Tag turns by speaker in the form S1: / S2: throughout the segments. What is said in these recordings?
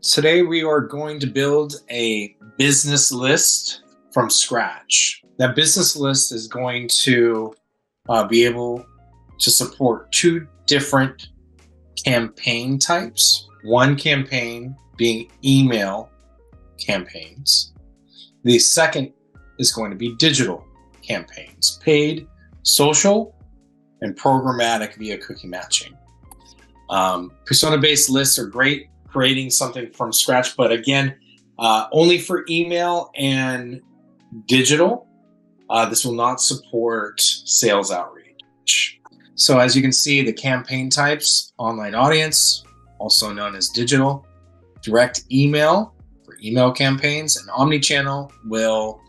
S1: Today we are going to build a business list from scratch. That business list is going to be able to support two different campaign types. One campaign being email campaigns. The second is going to be digital campaigns, paid, social, and programmatic via cookie matching. Persona-based lists are great creating something from scratch, but again, only for email and digital. This will not support sales outreach. So as you can see, the campaign types: online audience, also known as digital, direct email for email campaigns, and omnichannel will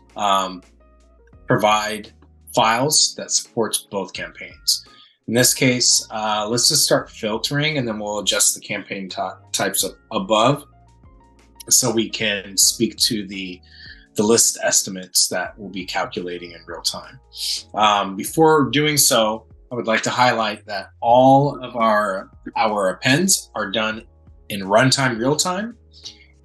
S1: provide files that supports both campaigns. In this case, let's just start filtering, and then we'll adjust the campaign types above so we can speak to the list estimates that we'll be calculating in real time. Before doing so, I would like to highlight that all of our appends are done in runtime real time,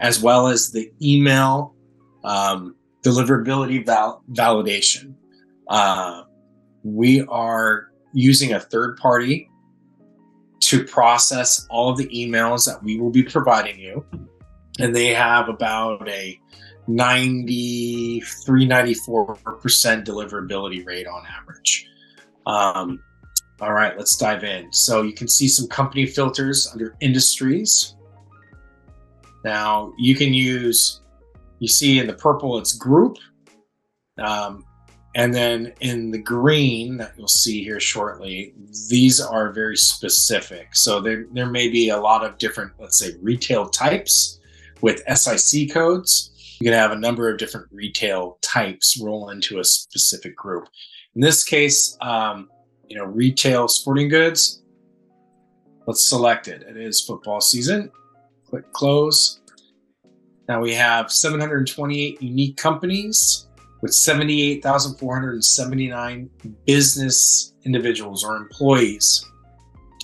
S1: as well as the email deliverability validation. We are using a third party to process all of the emails that we will be providing you. And they have about a 93-94% deliverability rate on average. All right, let's dive in. So you can see some company filters under industries. Now you can use, you see in the purple, it's group. And then in the green that you'll see here shortly, these are very specific. So there may be a lot of different, let's say, retail types with SIC codes. You can have a number of different retail types roll into a specific group. In this case, retail sporting goods, let's select it. It is football season. Click close. Now we have 728 unique companies with 78,479 business individuals or employees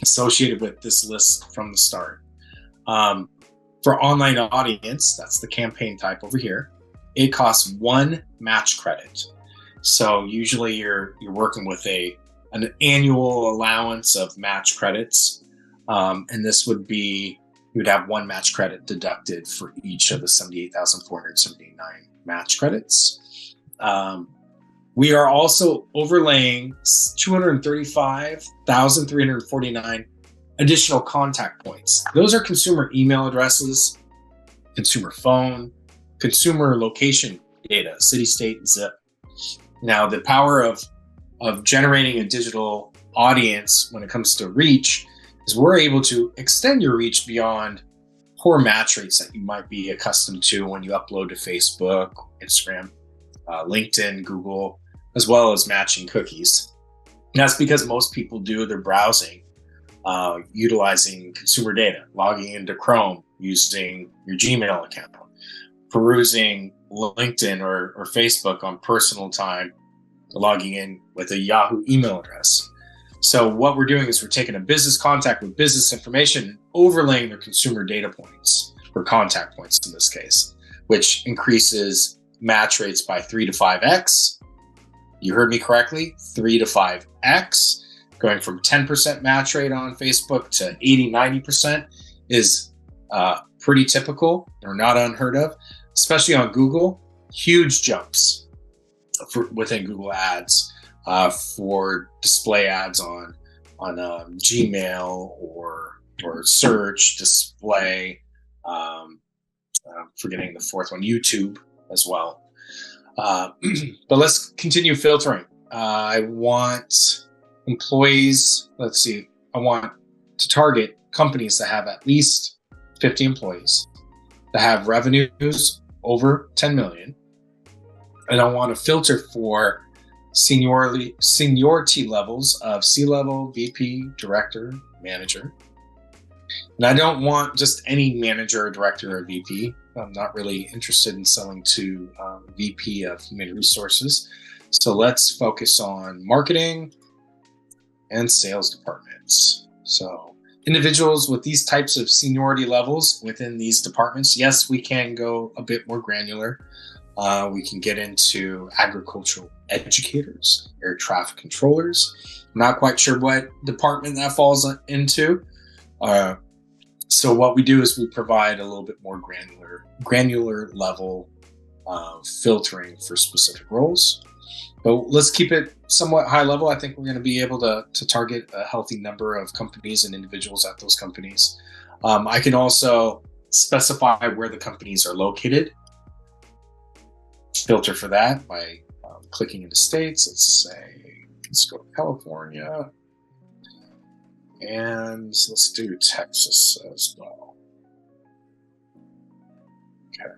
S1: associated with this list from the start. For online audience, that's the campaign type over here, it costs 1 match credit. So usually you're working with an annual allowance of match credits, and this would be, you would have 1 match credit deducted for each of the 78,479 match credits. We are also overlaying 235,349 additional contact points. Those are consumer email addresses, consumer phone, consumer location data, city, state, and zip. Now, the power of generating a digital audience when it comes to reach is we're able to extend your reach beyond poor match rates that you might be accustomed to when you upload to Facebook, Instagram, LinkedIn, Google, as well as matching cookies. And that's because most people do their browsing utilizing consumer data, logging into Chrome using your Gmail account, perusing LinkedIn or Facebook on personal time, logging in with a Yahoo email address. So what we're doing is we're taking a business contact with business information and overlaying their consumer data points, or contact points in this case, which increases match rates by 3 to 5x. You heard me correctly, 3 to 5x. Going from 10% match rate on Facebook to 80-90% is pretty typical or not unheard of, especially on Google. Huge jumps within Google Ads for display ads on Gmail or search, display. Forgetting the fourth one, YouTube as well. But let's continue filtering. I want employees. Let's see. I want to target companies that have at least 50 employees, that have revenues over 10 million. And I want to filter for seniority levels of C-level, VP, director, manager. And I don't want just any manager or director or VP. I'm not really interested in selling to VP of human resources. So let's focus on marketing and sales departments. So individuals with these types of seniority levels within these departments, yes, we can go a bit more granular. We can get into agricultural educators, air traffic controllers. I'm not quite sure what department that falls into. So what we do is we provide a little bit more granular level filtering for specific roles. But let's keep it somewhat high level. I think we're going to be able to target a healthy number of companies and individuals at those companies. I can also specify where the companies are located. Filter for that by clicking into states. Let's go to California. And let's do Texas as well. Okay.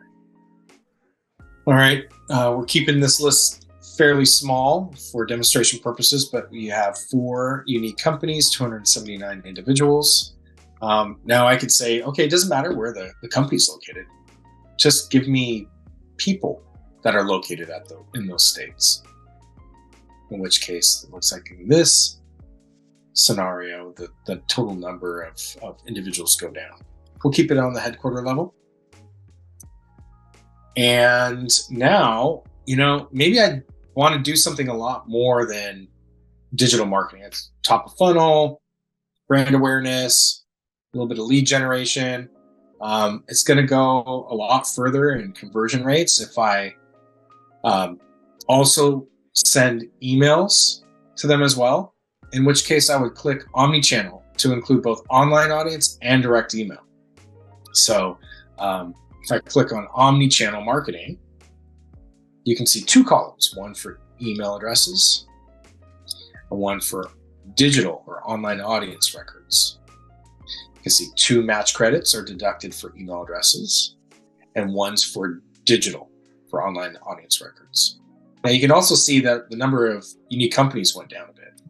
S1: All right. We're keeping this list fairly small for demonstration purposes, but we have 4 unique companies, 279 individuals. Now I could say, okay, it doesn't matter where the company's located. Just give me people that are located in those states. In which case, it looks like in this scenario, the total number of individuals go down. We'll keep it on the headquarter level. And now, maybe I want to do something a lot more than digital marketing. It's top of funnel, brand awareness, a little bit of lead generation. It's going to go a lot further in conversion rates if I also send emails to them as well, in which case I would click omnichannel to include both online audience and direct email. So if I click on omnichannel marketing, you can see 2 columns, one for email addresses and one for digital or online audience records. You can see 2 match credits are deducted for email addresses and one's for digital for online audience records. Now you can also see that the number of unique companies went down a bit.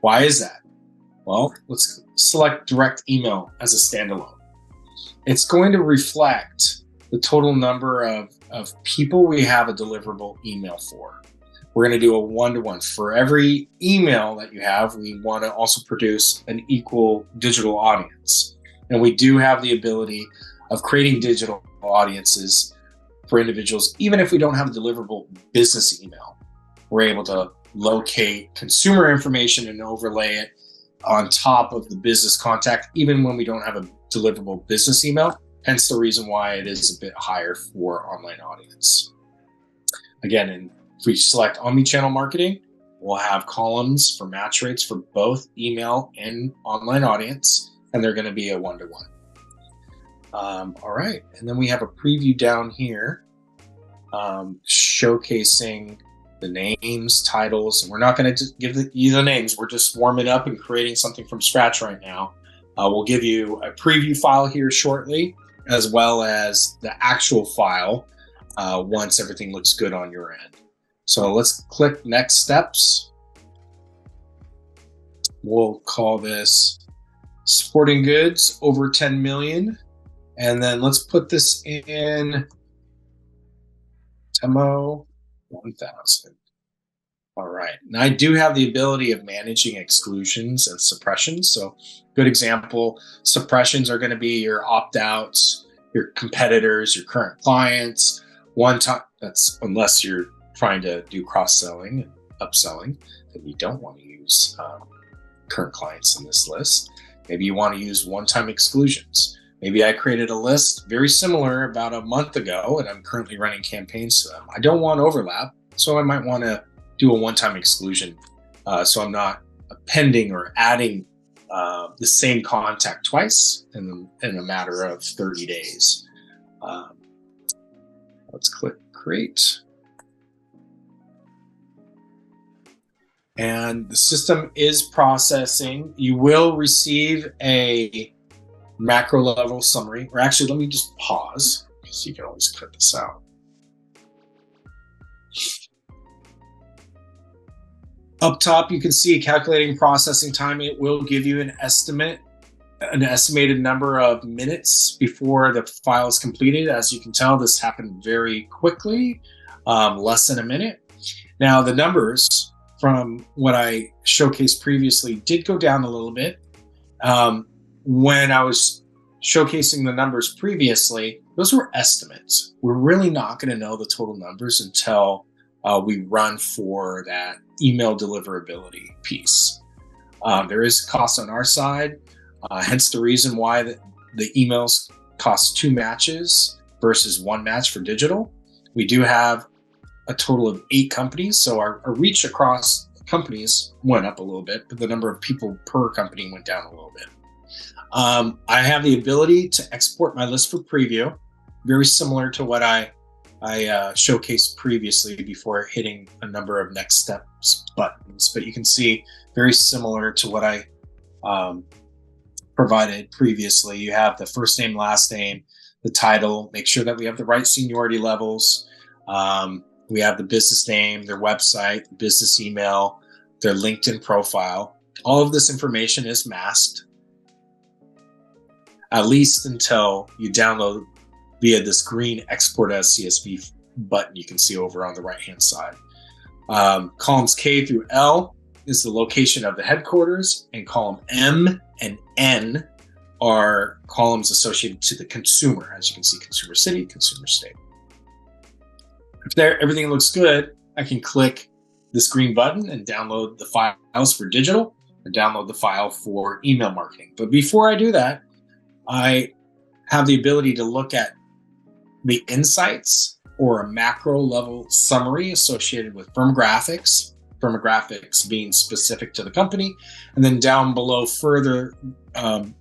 S1: Why is that? Well, let's select direct email as a standalone. It's going to reflect the total number of people we have a deliverable email for. We're going to do a one-to-one. For every email that you have, we want to also produce an equal digital audience. And we do have the ability of creating digital audiences for individuals, even if we don't have a deliverable business email. We're able to locate consumer information and overlay it on top of the business contact, even when we don't have a deliverable business email. Hence the reason why it is a bit higher for online audience. Again, if we select omnichannel marketing, we'll have columns for match rates for both email and online audience, and they're going to be a one-to-one. All right, and then we have a preview down here showcasing the names, titles, and we're not going to give you the names. We're just warming up and creating something from scratch right now. We'll give you a preview file here shortly, as well as the actual file once everything looks good on your end. So let's click next steps. We'll call this sporting goods over 10 million. And then let's put this in demo 1000. All right. Now I do have the ability of managing exclusions and suppressions. So good example, suppressions are going to be your opt-outs, your competitors, your current clients. One time, that's unless you're trying to do cross-selling and upselling, then you don't want to use current clients in this list. Maybe you want to use one-time exclusions. Maybe I created a list very similar about a month ago, and I'm currently running campaigns to them. I don't want overlap, so I might want to do a one-time exclusion, so I'm not appending or adding the same contact twice in a matter of 30 days. Let's click create. And the system is processing. You will receive a macro level summary, or actually, let me just pause because you can always cut this out. Up top, you can see calculating processing time. It will give you an estimated number of minutes before the file is completed. As you can tell, this happened very quickly, less than a minute. Now, the numbers from what I showcased previously did go down a little bit. When I was showcasing the numbers previously, those were estimates. We're really not going to know the total numbers until we run for that email deliverability piece. There is cost on our side, hence the reason why the emails cost 2 matches versus 1 match for digital. We do have a total of 8 companies, so our reach across companies went up a little bit, but the number of people per company went down a little bit. I have the ability to export my list for preview, very similar to what I showcased previously before hitting a number of next steps buttons. But you can see very similar to what I provided previously. You have the first name, last name, the title, make sure that we have the right seniority levels. We have the business name, their website, business email, their LinkedIn profile. All of this information is masked, at least until you download via this green export as CSV button you can see over on the right-hand side. Columns K through L is the location of the headquarters, and column M and N are columns associated to the consumer. As you can see, consumer city, consumer state. If everything looks good, I can click this green button and download the files for digital or download the file for email marketing. But before I do that, I have the ability to look at the insights or a macro level summary associated with firmographics being specific to the company. And then down below further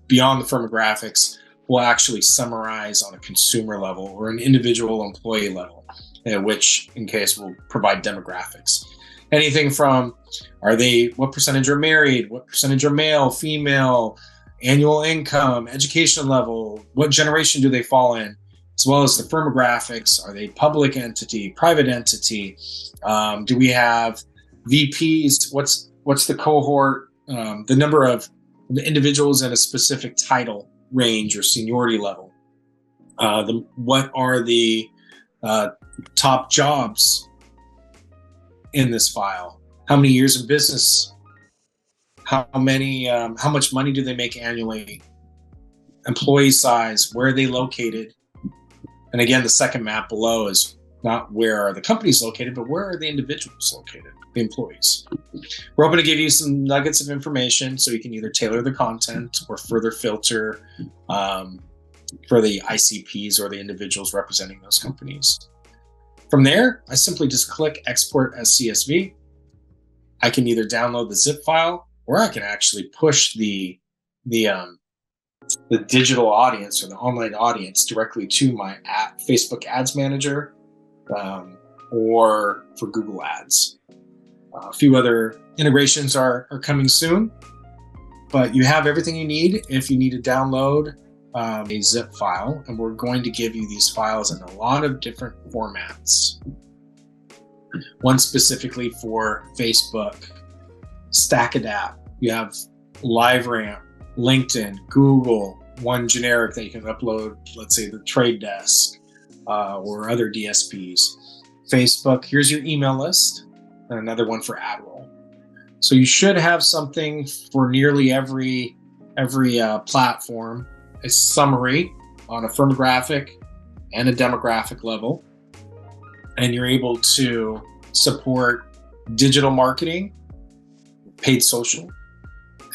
S1: beyond the firmographics, we'll actually summarize on a consumer level or an individual employee level, which in case will provide demographics. Anything from what percentage are married, what percentage are male, female, annual income, education level, what generation do they fall in, as well as the firmographics. Are they public entity, private entity? Do we have VPs? What's the cohort? The number of the individuals in a specific title range or seniority level? What are the top jobs in this file? How many years of business? How much money do they make annually? Employee size, where are they located? And again, the second map below is not where are the companies located, but where are the individuals located, the employees. We're hoping to give you some nuggets of information so you can either tailor the content or further filter for the ICPs or the individuals representing those companies. From there, I simply just click export as CSV. I can either download the zip file, or I can actually push the digital audience or the online audience directly to my Facebook Ads Manager or for Google Ads. A few other integrations are coming soon, but you have everything you need if you need to download a zip file, and we're going to give you these files in a lot of different formats. One specifically for Facebook, StackAdapt. You have LiveRamp, LinkedIn, Google, one generic that you can upload, let's say the Trade Desk or other DSPs. Facebook, here's your email list, and another one for AdRoll. So you should have something for nearly every platform, a summary on a firmographic and a demographic level, and you're able to support digital marketing, paid social,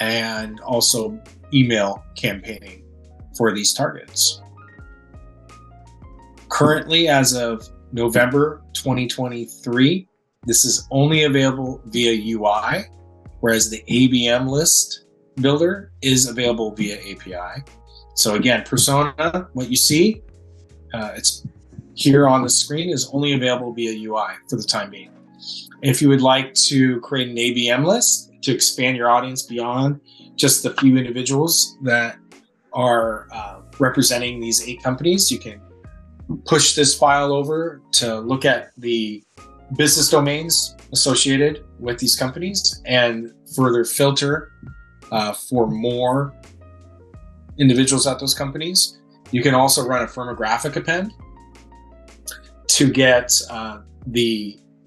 S1: and also email campaigning for these targets. Currently, as of November 2023, this is only available via UI, whereas the ABM list builder is available via API. So again, persona, what you see, it's here on the screen, is only available via UI for the time being. If you would like to create an ABM list to expand your audience beyond just the few individuals that are representing these 8 companies, you can push this file over to look at the business domains associated with these companies and further filter for more individuals at those companies. You can also run a firmographic append to get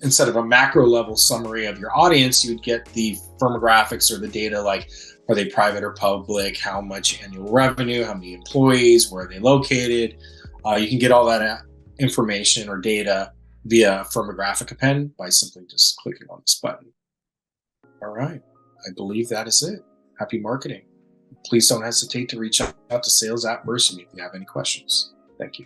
S1: instead of a macro level summary of your audience, you'd get the firmographics or the data like Are they private or public? How much annual revenue? How many employees? Where are they located? You can get all that information or data via firmographic append by simply just clicking on this button. All right, I believe that is it. Happy marketing. Please don't hesitate to reach out to sales@Versium if you have any questions. Thank you.